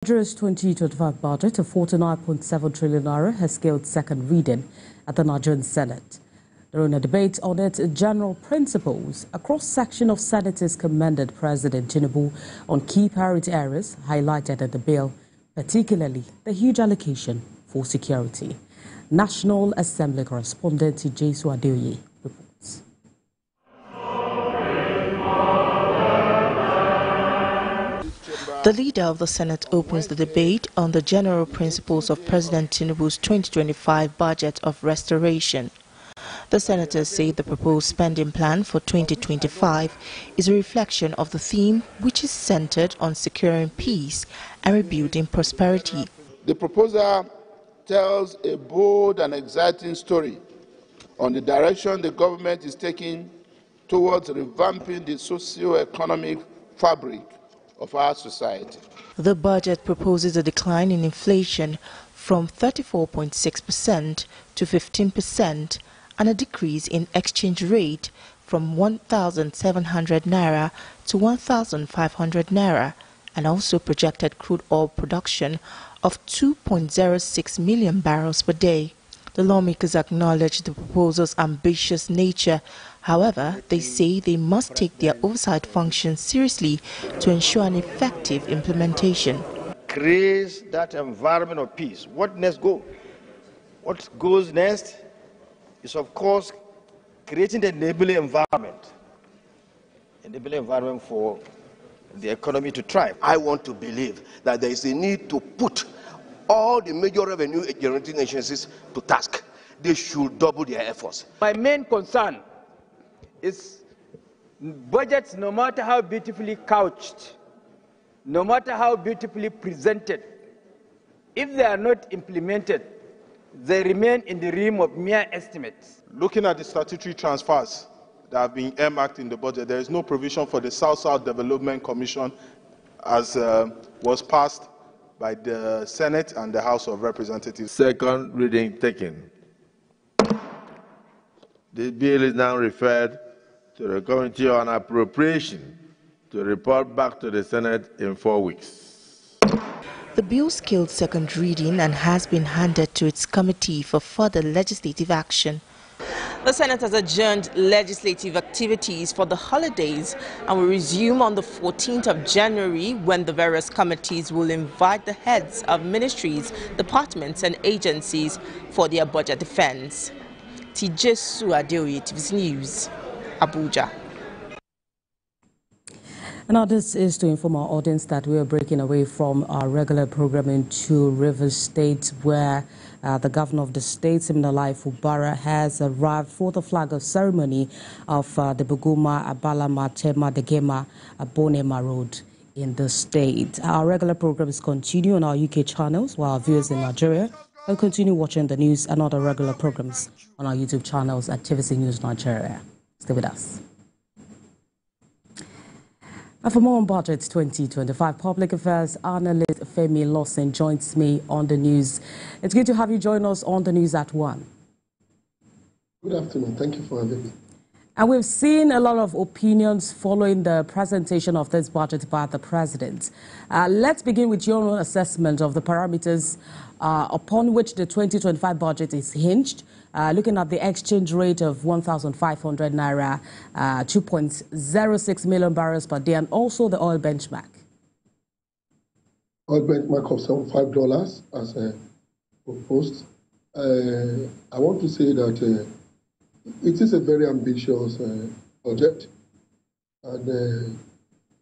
Nigeria's 2025 budget of 49.7 trillion naira has scaled second reading at the Nigerian Senate. During a debate on its general principles, a cross-section of senators commended President Tinubu on key priority areas highlighted in the bill, particularly the huge allocation for security. National Assembly correspondent Jesu Adeoye reports. The leader of the Senate opens the debate on the general principles of President Tinubu's 2025 budget of restoration. The senators say the proposed spending plan for 2025 is a reflection of the theme, which is centered on securing peace and rebuilding prosperity. The proposal tells a bold and exciting story on the direction the government is taking towards revamping the socio-economic fabric of our society. The budget proposes a decline in inflation from 34.6% to 15% and a decrease in exchange rate from 1,700 naira to 1,500 naira, and also projected crude oil production of 2.06 million barrels per day. The lawmakers acknowledge the proposal's ambitious nature. However, they say they must take their oversight function seriously to ensure an effective implementation. Create that environment of peace. What next go? What goes next is, of course, creating the enabling environment for the economy to thrive. I want to believe that there is a need to put all the major revenue generating agencies to task. They should double their efforts. My main concern is budgets, no matter how beautifully couched, no matter how beautifully presented, if they are not implemented, they remain in the realm of mere estimates. Looking at the statutory transfers that have been earmarked in the budget, there is no provision for the South-South Development Commission as was passed by the Senate and the House of Representatives. Second reading taken. The bill is now referred to the Committee on Appropriation to report back to the Senate in 4 weeks. The bill scaled second reading and has been handed to its committee for further legislative action. The Senate has adjourned legislative activities for the holidays and will resume on the 14th of January, when the various committees will invite the heads of ministries, departments and agencies for their budget defense. Jesu Adeoye, TVC News, Abuja. Now, this is to inform our audience that we are breaking away from our regular programming to Rivers State, where the governor of the state, Siminalayi Fubara, has arrived for the flag-off ceremony of the Buguma Abalama Tema Degema Abonema Road in the state. Our regular programs continue on our UK channels, while our viewers in Nigeria can continue watching the news and other regular programs on our YouTube channels at TVC News Nigeria. Stay with us. And for more on Budget 2025, Public Affairs analyst Femi Lawson joins me on the news. It's good to have you join us on the news at 1. Good afternoon. Thank you for having me. And we've seen a lot of opinions following the presentation of this budget by the president. Let's begin with your own assessment of the parameters upon which the 2025 budget is hinged. Looking at the exchange rate of 1,500 naira, 2.06 million barrels per day, and also the oil benchmark. Oil benchmark of $75 as proposed. I want to say that it is a very ambitious budget, and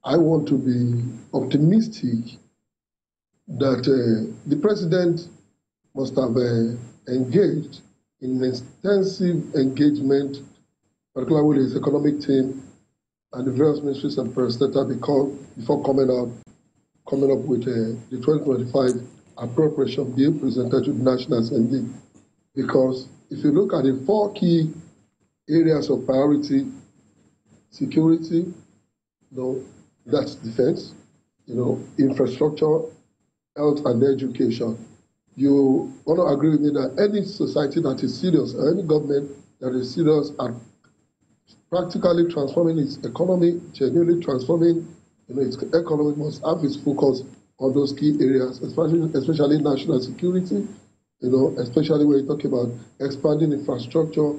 I want to be optimistic that the president must have engaged in extensive engagement, particularly with his economic team and the various ministries and parastatals before coming up with the 2025 appropriation bill presented to the National Assembly. Because if you look at the 4 key areas of priority: security, that's defense, infrastructure, health and education. You want to agree with me that any society that is serious, or any government that is serious at practically transforming its economy, genuinely transforming its economy, must have its focus on those key areas, especially national security, especially when you talk about expanding infrastructure,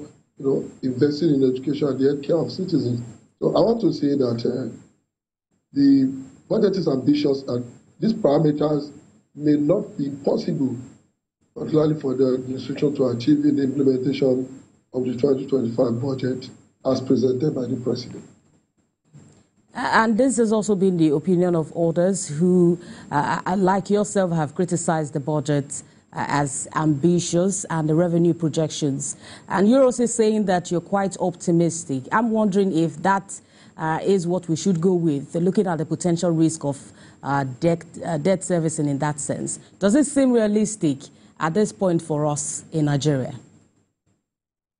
investing in education and the health care of citizens. So I want to say that the budget is ambitious and these parameters may not be possible, particularly for the administration to achieve in the implementation of the 2025 budget as presented by the President. And this has also been the opinion of others who, like yourself, have criticized the budget as ambitious and the revenue projections. And you're also saying that you're quite optimistic. I'm wondering if that is what we should go with, looking at the potential risk of debt servicing in that sense. Does it seem realistic at this point for us in Nigeria?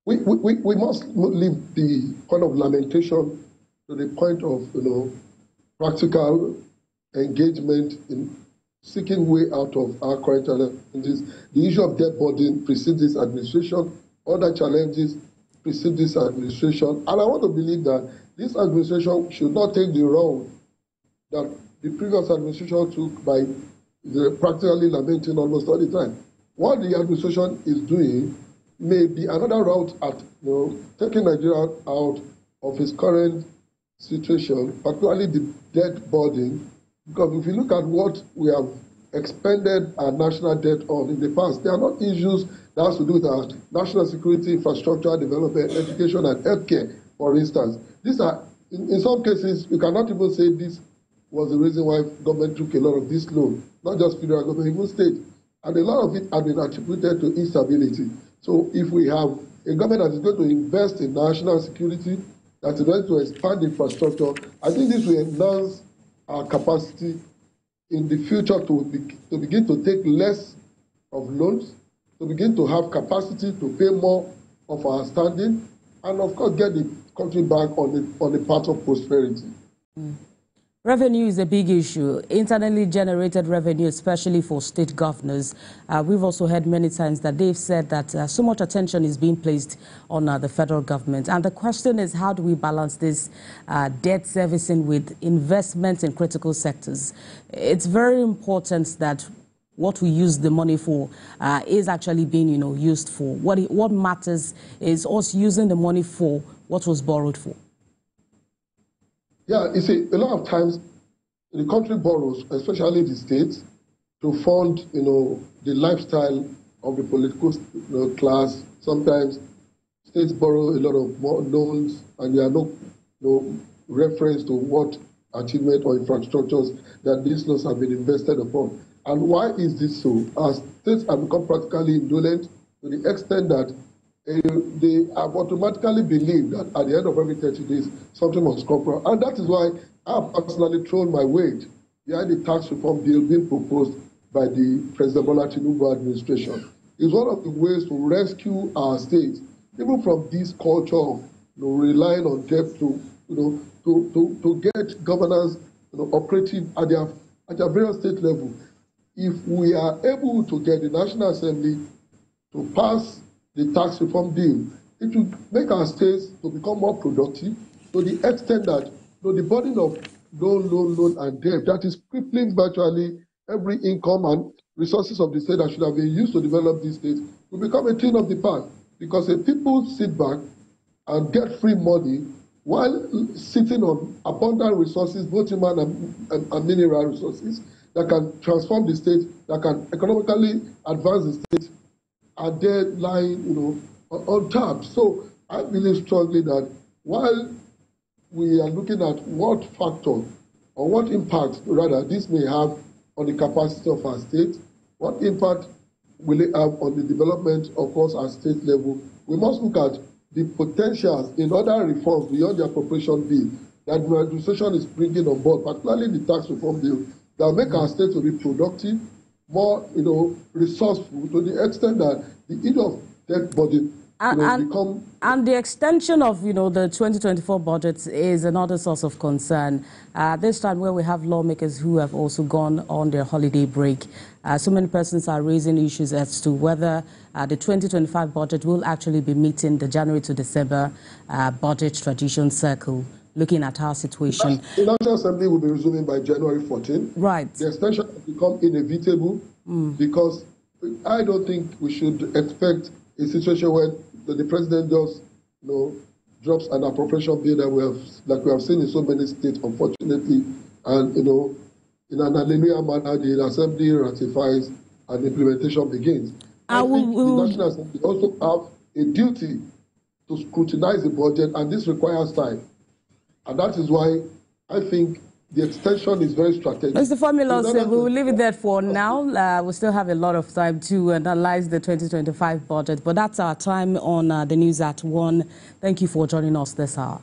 We must leave the point of lamentation to the point of practical engagement in seeking way out of our current challenges. The issue of debt burden precedes this administration. Other challenges precede this administration. And I want to believe that this administration should not take the road that the previous administration took by practically lamenting almost all the time. What the administration is doing may be another route at taking Nigeria out of its current situation, particularly the debt burden, because if you look at what we have expended our national debt on in the past, they are not issues that has to do with our national security, infrastructure, development, education, and healthcare, for instance. These are, in some cases, you cannot even say this was the reason why government took a lot of this loan, not just federal government, even state. And a lot of it has been attributed to instability. So if we have a government that is going to invest in national security, that is going to expand infrastructure, I think this will enhance our capacity in the future to begin to take less of loans, to begin to have capacity to pay more of our standing, and of course get the country back on the path of prosperity. Revenue is a big issue. Internally generated revenue, especially for state governors. We've also heard many times that they've said that so much attention is being placed on the federal government. And the question is, how do we balance this debt servicing with investments in critical sectors? It's very important that what we use the money for is actually being, used for. What matters is us using the money for what was borrowed for. Yeah, you see, a lot of times the country borrows, especially the states, to fund, the lifestyle of the political class. Sometimes states borrow a lot of more loans, and there are no reference to what achievement or infrastructures that these loans have been invested upon. And why is this so? As states have become practically indolent to the extent that they have automatically believed that at the end of every 30 days, something must come from. And that is why I have personally thrown my weight behind the tax reform bill being proposed by the President Bola Tinubu administration. It's one of the ways to rescue our states, even from this culture of relying on debt to get governance operative at their various state level. If we are able to get the National Assembly to pass the tax reform bill, it will make our states to become more productive to the extent that the burden of loan and debt that is crippling virtually every income and resources of the state that should have been used to develop these states will become a thing of the past. Because if people sit back and get free money while sitting on abundant resources, both human and mineral resources, that can transform the state, that can economically advance the state, are there lying, on tap. So I believe strongly that while we are looking at what factor or what impact, rather, this may have on the capacity of our state, what impact will it have on the development of course at state level, we must look at the potentials in other reforms beyond the appropriation bill that the administration is bringing on board, particularly the tax reform bill, that will make our state to be productive, more, resourceful, to the extent that the issue of debt burden become... And the extension of, the 2024 budget is another source of concern. This time where we have lawmakers who have also gone on their holiday break, so many persons are raising issues as to whether the 2025 budget will actually be meeting the January to December budget tradition cycle. looking at our situation. The National Assembly will be resuming by January 14. Right. The extension has become inevitable because I don't think we should expect a situation where the president just, drops an appropriation bill that we have seen in so many states, unfortunately, and in an hallelujah manner, the Assembly ratifies and implementation begins. I think the National Assembly also have a duty to scrutinize the budget, and this requires time. And that is why I think the extension is very strategic. Mr. Formulos, we will leave it there for now. We still have a lot of time to analyze the 2025 budget, but that's our time on the news at 1. Thank you for joining us this hour.